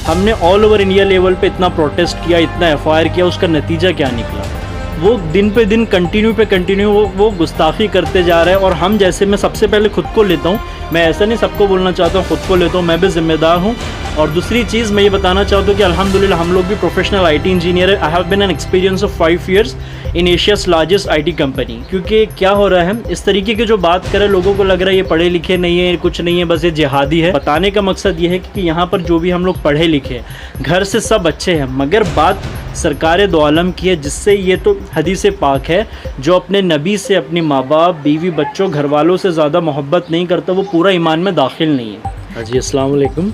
हमने all over India level पे इतना प्रोटेस्ट किया, इतना एफआईआर किया, उसका नतीजा क्या निकला? वो दिन पे दिन कंटिन्यू वो गुस्ताखी करते जा रहे हैं। और हम जैसे, मैं सबसे पहले खुद को लेता हूँ, मैं ऐसा नहीं सबको बोलना चाहता हूँ, खुद को लेता हूँ, मैं भी ज़िम्मेदार हूँ। और दूसरी चीज़ मैं ये बताना चाहता हूँ कि अल्हम्दुलिल्लाह हम लोग भी प्रोफेशनल आईटी इंजीनियर है। I have been an experience of 5 years in Asia's largest IT company. क्योंकि क्या हो रहा है, इस तरीके की जो बात करें, लोगों को लग रहा है ये पढ़े लिखे नहीं है, कुछ नहीं है, बस ये जिहादी है। बताने का मकसद ये है कि यहाँ पर जो भी हम लोग पढ़े लिखे, घर से सब अच्छे हैं, मगर बात सरकार दो आलम की है, जिससे ये तो हदीस पाक है, जो अपने नबी से, अपने माँ बाप, बीवी, बच्चों, घर वालों से ज़्यादा मोहब्बत नहीं करता, वो पूरा ईमान में दाखिल नहीं है। जी अस्सलाम वालेकुम।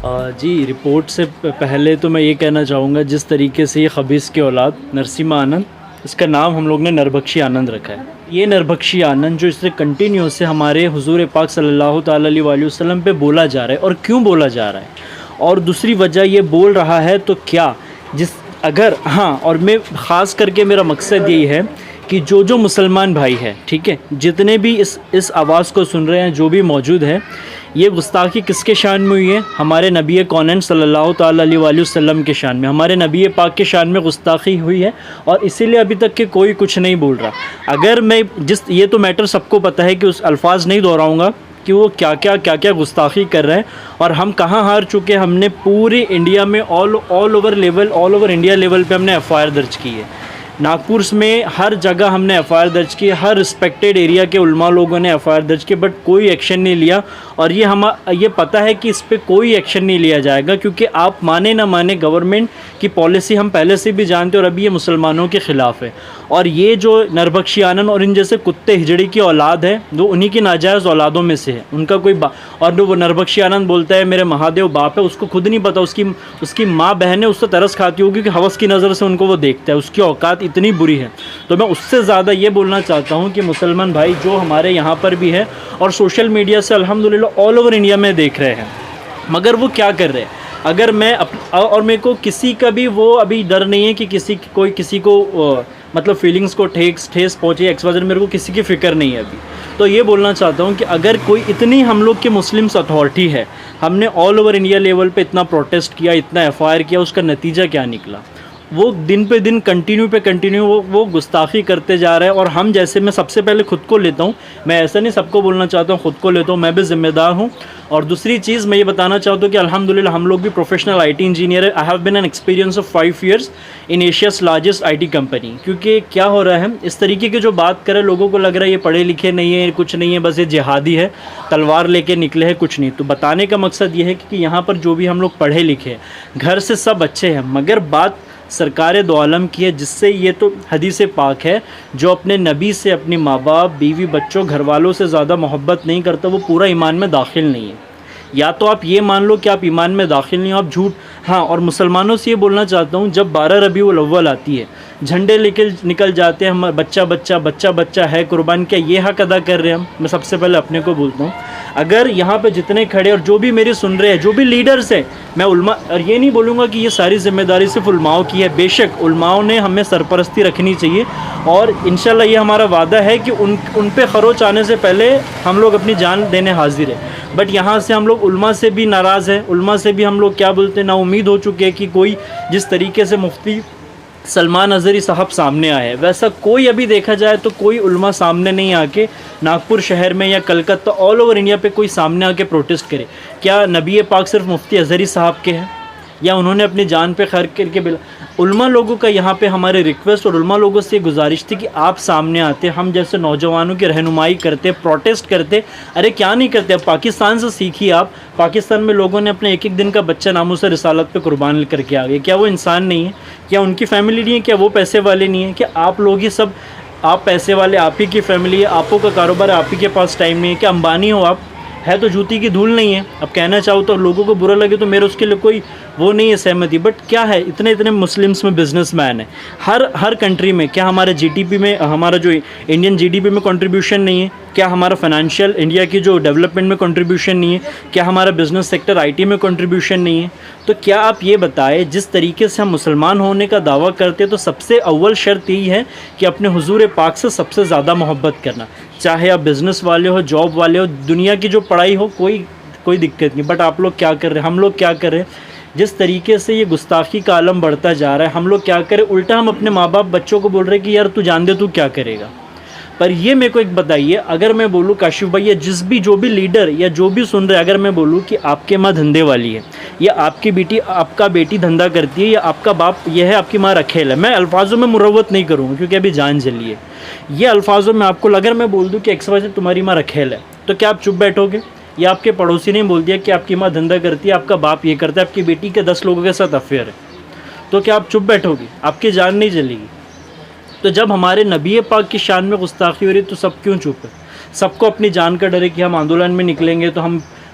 जी, रिपोर्ट से पहले तो मैं ये कहना चाहूँगा, जिस तरीके से ये खबीस की औलाद नरसिम्हा आनंद, इसका नाम हम लोग ने नरबख्शी आनंद रखा है। ये नरबख्शी आनंद जो इससे कंटिन्यू से हमारे हुजूर पाक सल्लल्लाहु ताला अलैहि वसल्लम पे बोला जा रहा है, और क्यों बोला जा रहा है, और दूसरी वजह ये बोल रहा है तो क्या, और मैं ख़ास करके मेरा मकसद यही है कि जो मुसलमान भाई है, ठीक है, जितने भी इस आवाज़ को सुन रहे हैं, जो भी मौजूद है, ये गुस्ताखी किसके शान में हुई है? हमारे नबी कौनैन सल्लल्लाहु ताला अलैहि वसल्लम के शान में, हमारे नबी पाक के शान में गुस्ताखी हुई है। और इसीलिए अभी तक के कोई कुछ नहीं बोल रहा। अगर मैं ये तो मैटर सबको पता है कि उस अल्फाज नहीं दोहराऊँगा कि वो क्या क्या गुस्ताखी कर रहे हैं और हम कहाँ हार चुके हैं। हमने पूरे इंडिया में ऑल ओवर इंडिया लेवल पे हमने एफआईआर दर्ज की है। नागपुर में हर जगह हमने एफआईआर दर्ज की, हर रिस्पेक्टेड एरिया के उलमा लोगों ने एफआईआर दर्ज की, बट कोई एक्शन नहीं लिया। और ये पता है कि इस पे कोई एक्शन नहीं लिया जाएगा, क्योंकि आप माने ना माने, गवर्नमेंट की पॉलिसी हम पहले से भी जानते हैं, और अभी ये मुसलमानों के ख़िलाफ़ है। और ये जो नरबख्शी आनंद और इन जैसे कुत्ते हिजड़ी की औलाद है, वो उन्हीं की नाजायज़ औलादों में से है। उनका कोई और वो नरबख्शी आनंद बोलता है मेरे महादेव बाप है, उसको खुद नहीं पता उसकी माँ बहन है, उससे तरस खाती होगी कि हवस की नज़र से उनको वो देखता है, उसकी औकात इतनी बुरी है। तो मैं उससे ज़्यादा ये बोलना चाहता हूँ कि मुसलमान भाई जो हमारे यहाँ पर भी है, और सोशल मीडिया से अल्हम्दुलिल्लाह ऑल ओवर इंडिया में देख रहे हैं, मगर वो क्या कर रहे हैं, अगर मैं और मेरे को किसी का भी वो अभी डर नहीं है कि किसी को मतलब फीलिंग्स को ठेस पहुँचे, एक्सवाइज़ेड, मेरे को किसी की फ़िक्र नहीं है अभी। तो ये बोलना चाहता हूँ कि अगर कोई इतनी हम लोग के मुस्लिम्स अथॉरिटी है, हमने ऑल ओवर इंडिया लेवल पे इतना प्रोटेस्ट किया, इतना एफआईआर किया, उसका नतीजा क्या निकला? वो दिन पे दिन कंटिन्यू वो गुस्ताखी करते जा रहे हैं। और हम जैसे, मैं सबसे पहले खुद को लेता हूँ, मैं ऐसा नहीं सबको बोलना चाहता हूँ, खुद को लेता हूँ, मैं भी ज़िम्मेदार हूँ। और दूसरी चीज़ मैं ये बताना चाहता हूँ कि अल्हम्दुलिल्लाह हम लोग भी प्रोफेशनल आईटी इंजीनियर है। I have been an experience of 5 years in Asia's largest IT company. क्योंकि क्या हो रहा है, इस तरीके की जो बात करें, लोगों को लग रहा है ये पढ़े लिखे नहीं है, कुछ नहीं है, बस ये जिहादी है, तलवार लेके निकले हैं, कुछ नहीं। तो बताने का मकसद ये है कि यहाँ पर जो भी हम लोग पढ़े लिखे, घर से सब अच्छे हैं, मगर बात सरकार दो आलम की है, जिससे ये तो हदीस पाक है, जो अपने नबी से, अपनी माँ बाप, बीवी, बच्चों, घर वालों से ज़्यादा मोहब्बत नहीं करता, वो पूरा ईमान में दाखिल नहीं है। या तो आप ये मान लो कि आप ईमान में दाखिल नहीं हो, आप झूठ। हाँ, और मुसलमानों से ये बोलना चाहता हूँ, जब 12 रबीउल अव्वल आती है, झंडे लेके निकल जाते हैं, हम बच्चा है कुर्बान, क्या ये हक अदा कर रहे हैं हम? मैं सबसे पहले अपने को बोलता हूँ, अगर यहाँ पे जितने खड़े और जो भी मेरे सुन रहे हैं, जो भी लीडर्स हैं, मैं उलमा, और ये नहीं बोलूँगा कि ये सारी जिम्मेदारी सिर्फ उलमाओं की है, बेशक उलमाओं ने हमें सरपरस्ती रखनी चाहिए, और इंशाल्लाह ये हमारा वादा है कि उन पे खरोच आने से पहले हम लोग अपनी जान देने हाजिर है। बट यहाँ से हम लोग उलमा से भी नाराज़ हैं, उलमा से भी हम लोग क्या बोलते हैं, नाउम्मीद हो चुके हैं कि कोई जिस तरीके से मुफ्ती सलमान अज़हरी साहब सामने आए हैं, वैसा कोई अभी देखा जाए तो कोई उलमा सामने नहीं आके नागपुर शहर में या कलकत्ता ऑल ओवर इंडिया पे कोई सामने आके प्रोटेस्ट करे। क्या नबी पाक सिर्फ मुफ्ती अज़हरी साहब के हैं, या उन्होंने अपनी जान पे खर्च करके बिल? उलमा लोगों का यहाँ पे हमारे रिक्वेस्ट और उलमा लोगों से गुजारिश थी कि आप सामने आते, हम जैसे नौजवानों की रहनुमाई करते, प्रोटेस्ट करते। अरे क्या नहीं करते, अब पाकिस्तान से सीखिए आप। पाकिस्तान में लोगों ने अपने एक दिन का बच्चा नामों से रिसालत पे कुर्बान करके आ गए। क्या वो इंसान नहीं है? क्या उनकी फैमिली नहीं है? क्या वो पैसे वाले नहीं है? क्या आप लोग ही सब, आप पैसे वाले, आप ही की फैमिली है, आपों का कारोबार है, आप ही के पास टाइम नहीं है? क्या अंबानी हो आप? है तो जूती की धूल नहीं है। अब कहना चाहो तो लोगों को बुरा लगे तो मेरे उसके लिए कोई वो नहीं है सहमति, बट क्या है, इतने मुस्लिम्स में बिजनेसमैन है हर कंट्री में। क्या हमारे जीडीपी में, हमारा जो इंडियन जीडीपी में कंट्रीब्यूशन नहीं है? क्या हमारा फाइनेंशियल इंडिया की जो डेवलपमेंट में कंट्रीब्यूशन नहीं है? क्या हमारा बिजनेस सेक्टर आईटी में कंट्रीब्यूशन नहीं है? तो क्या आप ये बताएं, जिस तरीके से हम मुसलमान होने का दावा करते हैं, तो सबसे अव्वल शर्त यही है कि अपने हुजूर पाक से सबसे ज़्यादा मोहब्बत करना। चाहे आप बिज़नेस वाले हो, जॉब वाले हो, दुनिया की जो पढ़ाई हो, कोई दिक्कत नहीं। बट आप लोग क्या कर रहे हैं, हम लोग क्या कर रहे हैं जिस तरीके से ये गुस्ताखी का आलम बढ़ता जा रहा है, हम लोग क्या करें, उल्टा हम अपने माँ बाप बच्चों को बोल रहे हैं कि यार तू जान दे तू क्या करेगा। पर ये मेरे को एक बताइए, अगर मैं बोलूँ काशिफ भाई, या जो भी लीडर या जो भी सुन रहे, अगर मैं बोलूँ कि आपके माँ धंधे वाली है, या आपका बेटी धंधा करती है, या आपका बाप ये है, आपकी माँ रखेल है, मैं अल्फाजों में मुरवत नहीं करूँगा क्योंकि अभी जान जली है, ये अल्फाजों में आपको अगर मैं बोल दूँ कि XYZ तुम्हारी माँ रखेल है, तो क्या आप चुप बैठोगे? या आपके पड़ोसी ने बोल दिया कि आपकी माँ धंधा करती है, आपका बाप ये करता है, आपकी बेटी के 10 लोगों के साथ अफेयर है, तो क्या आप चुप बैठोगे? आपकी जान नहीं जलेगी? तो जब हमारे नबी पाक की शान में गुस्ताखी हो रही तो सब क्यों चुप है? सबको अपनी जान का डर है कि हम आंदोलन में निकलेंगे तो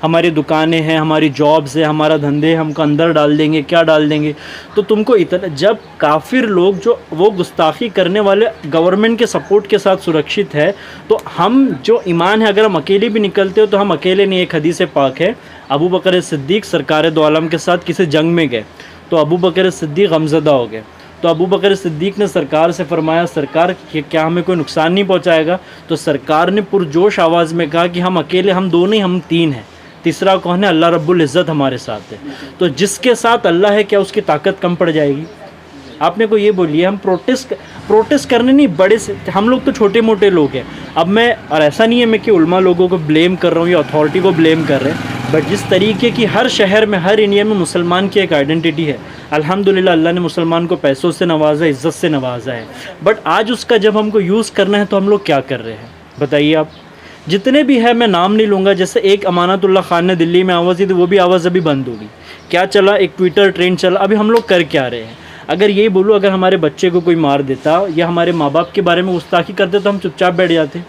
हमारी दुकानें हैं, हमारी जॉब्स है, हमारा धंधे हमको अंदर डाल देंगे, क्या डाल देंगे। तो तुमको इतना, जब काफिर लोग जो वो गुस्ताखी करने वाले गवर्नमेंट के सपोर्ट के साथ सुरक्षित है, तो हम जो ईमान है, अगर हम अकेले भी निकलते हो तो हम अकेले नहीं। एक हदीस पाक है, अबू बकर सिद्दीक सरकार दो आलम के साथ किसी जंग में गए तो अबू बकर सिद्दीक गमज़दा हो गए, तो अबू बकर सिद्दीक ने सरकार से फरमाया, सरकार क्या हमें कोई नुकसान नहीं पहुंचाएगा? तो सरकार ने पुरजोश आवाज़ में कहा कि हम अकेले, हम दो नहीं, हम 3 हैं, तीसरा कौन है? अल्लाह रब्बुल इज़्ज़त हमारे साथ है। तो जिसके साथ अल्लाह है, क्या उसकी ताकत कम पड़ जाएगी? आपने को ये बोलिए, हम प्रोटेस्ट करने नहीं, बड़े से, हम लोग तो छोटे मोटे लोग हैं। अब मैं, और ऐसा नहीं है मैं कि उल्मा लोगों को ब्लेम कर रहा हूँ या अथॉरिटी को ब्लेम कर रहे हैं, बट जिस तरीके की हर शहर में, हर इंडिया में मुसलमान की एक आइडेंटिटी है, अल्हम्दुलिल्लाह अल्लाह ने मुसलमान को पैसों से नवाजा, इज़्ज़त से नवाजा है, बट आज उसका जब हमको यूज़ करना है तो हम लोग क्या कर रहे हैं बताइए आप? जितने भी है, मैं नाम नहीं लूँगा, जैसे एक अमानतुल्लाह खान ने दिल्ली में आवाज़ दी थी, वो भी आवाज़ अभी बंद होगी। क्या चला, एक ट्विटर ट्रेंड चला, अभी हम लोग कर क्या रहे हैं? अगर यही बोलूँ, अगर हमारे बच्चे को कोई मार देता या हमारे माँ बाप के बारे में गुस्ताखी करते तो हम चुपचाप बैठ जाते?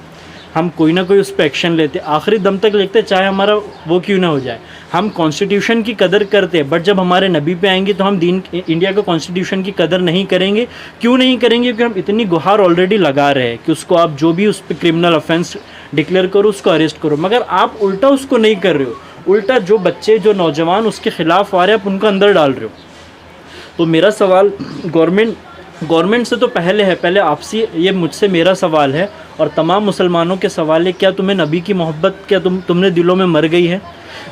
हम कोई ना कोई उस पर एक्शन लेते, आखिरी दम तक लेते, चाहे हमारा वो क्यों ना हो जाए। हम कॉन्स्टिट्यूशन की कदर करते हैं, बट जब हमारे नबी पे आएंगे तो हम इंडिया के कॉन्स्टिट्यूशन की कदर नहीं करेंगे। क्यों नहीं करेंगे? क्योंकि हम इतनी गुहार ऑलरेडी लगा रहे हैं कि उसको आप जो भी उस पर क्रिमिनल ऑफेंस डिक्लेयर करो, उसको अरेस्ट करो, मगर आप उल्टा उसको नहीं कर रहे हो। उल्टा जो बच्चे, जो नौजवान उसके ख़िलाफ़ आ रहे हैं, आप उनको अंदर डाल रहे हो। तो मेरा सवाल गवर्नमेंट से तो पहले है, पहले आपसे, ये मुझसे मेरा सवाल है और तमाम मुसलमानों के सवाल है, क्या तुम्हें नबी की मोहब्बत, क्या तुमने दिलों में मर गई है?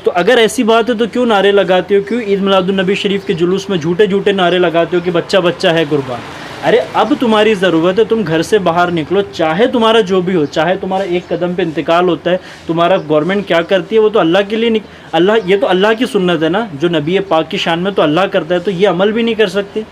तो अगर ऐसी बात है तो क्यों नारे लगाते हो? क्यों ईद मिलादुन्नबी शरीफ के जुलूस में झूठे नारे लगाते हो कि बच्चा बच्चा है कुर्बान? अरे अब तुम्हारी ज़रूरत है, तुम घर से बाहर निकलो, चाहे तुम्हारा जो भी हो, चाहे तुम्हारा एक कदम पे इंतकाल होता है, तुम्हारा गवर्नमेंट क्या करती है वो तो अल्लाह के लिए अल्लाह, ये तो अल्लाह की सुन्नत है ना, जो नबी पाक की शान में तो अल्लाह करता है, तो ये अमल भी नहीं कर सकते।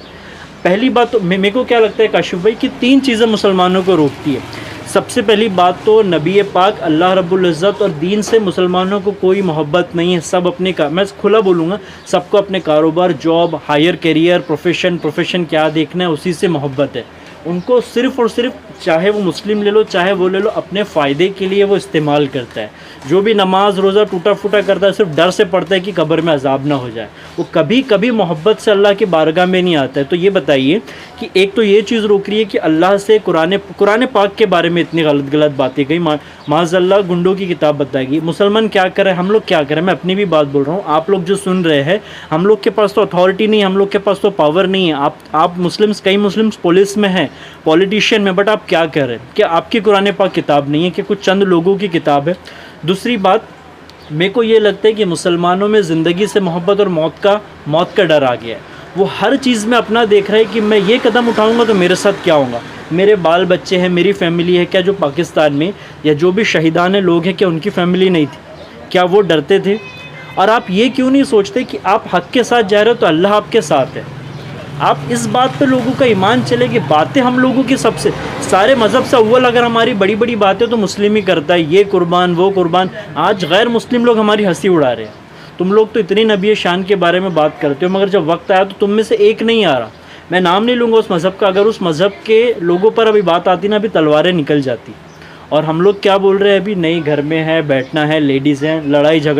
पहली बात तो मेरे को क्या लगता है काशिफ भाई कि 3 चीज़ें मुसलमानों को रोकती है। सबसे पहली बात तो नबी पाक, अल्लाह रब्बुल इज़्ज़त और दीन से मुसलमानों को कोई मोहब्बत नहीं है। सब अपने मैं खुला बोलूँगा, सबको अपने कारोबार, जॉब, हायर करियर, प्रोफेशन क्या देखना है, उसी से मोहब्बत है उनको। सिर्फ़ और सिर्फ, चाहे वो मुस्लिम ले लो, चाहे वो ले लो, अपने फ़ायदे के लिए वो इस्तेमाल करता है। जो भी नमाज रोज़ा टूटा फूटा करता है, सिर्फ डर से पढ़ता है कि कब्र में अजाब ना हो जाए। वो कभी मोहब्बत से अल्लाह की बारगाह में नहीं आता है। तो ये बताइए कि एक तो ये चीज़ रोक रही है कि अल्लाह से कुरान पाक के बारे में इतनी गलत बातें कही, माज़अल्लाह गुंडों की किताब बताएगी। मुसलमान क्या करें, हम लोग क्या करें? मैं अपनी भी बात बोल रहा हूँ, आप लोग जो सुन रहे हैं, हम लोग के पास तो अथॉरिटी नहीं है, हम लोग के पास तो पावर नहीं है। आप मुस्लिम्स, कई मुस्लिम्स पुलिस में हैं, पॉलिटिशियन में, बट आप क्या कर रहे हैं? क्या आपकी कुरान पाक किताब नहीं है? कि कुछ चंद लोगों की किताब है? दूसरी बात, मेरे को ये लगता है कि मुसलमानों में ज़िंदगी से मोहब्बत और मौत का डर आ गया है। वो हर चीज़ में अपना देख रहा है कि मैं ये कदम उठाऊंगा तो मेरे साथ क्या होगा, मेरे बाल बच्चे हैं, मेरी फैमिली है। क्या जो पाकिस्तान में या जो भी शहीदान लोग हैं, क्या उनकी फैमिली नहीं थी? क्या वो डरते थे? और आप ये क्यों नहीं सोचते कि आप हक़ के साथ जा रहे हो तो अल्लाह आपके साथ है? आप इस बात पे लोगों का ईमान चले कि बातें हम लोगों की सबसे, सारे मज़हब से अव्वल अगर हमारी बड़ी बातें तो मुस्लिम ही करता है, ये कुर्बान वो कुर्बान। आज गैर मुस्लिम लोग हमारी हंसी उड़ा रहे हैं। तुम लोग तो इतनी नबी शान के बारे में बात करते हो, मगर जब वक्त आया तो तुम में से एक नहीं आ रहा। मैं नाम नहीं लूँगा उस मज़हब का, अगर उस मज़हब के लोगों पर अभी बात आती ना, अभी तलवारें निकल जाती। और हम लोग क्या बोल रहे हैं अभी? नहीं, घर में है, बैठना है, लेडीज़ हैं, लड़ाई झगड़ा